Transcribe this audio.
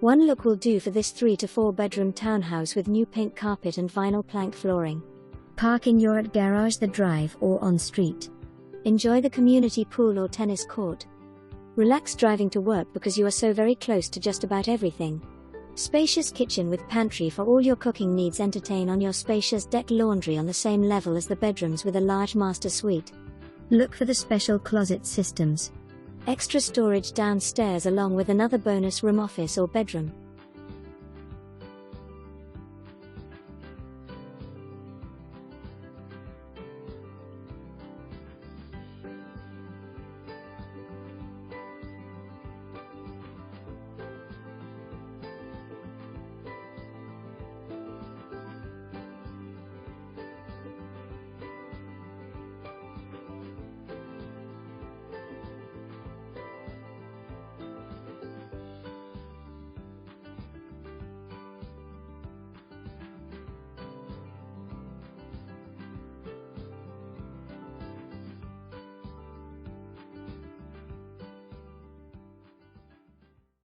One look will do for this 3 to 4 bedroom townhouse with new pink carpet and vinyl plank flooring. Park in your garage, the drive, or on street. Enjoy the community pool or tennis court. Relax driving to work because you are so very close to just about everything. Spacious kitchen with pantry for all your cooking needs. Entertain on your spacious deck. Laundry on the same level as the bedrooms with a large master suite. Look for the special closet systems. Extra storage downstairs along with another bonus room, office or bedroom.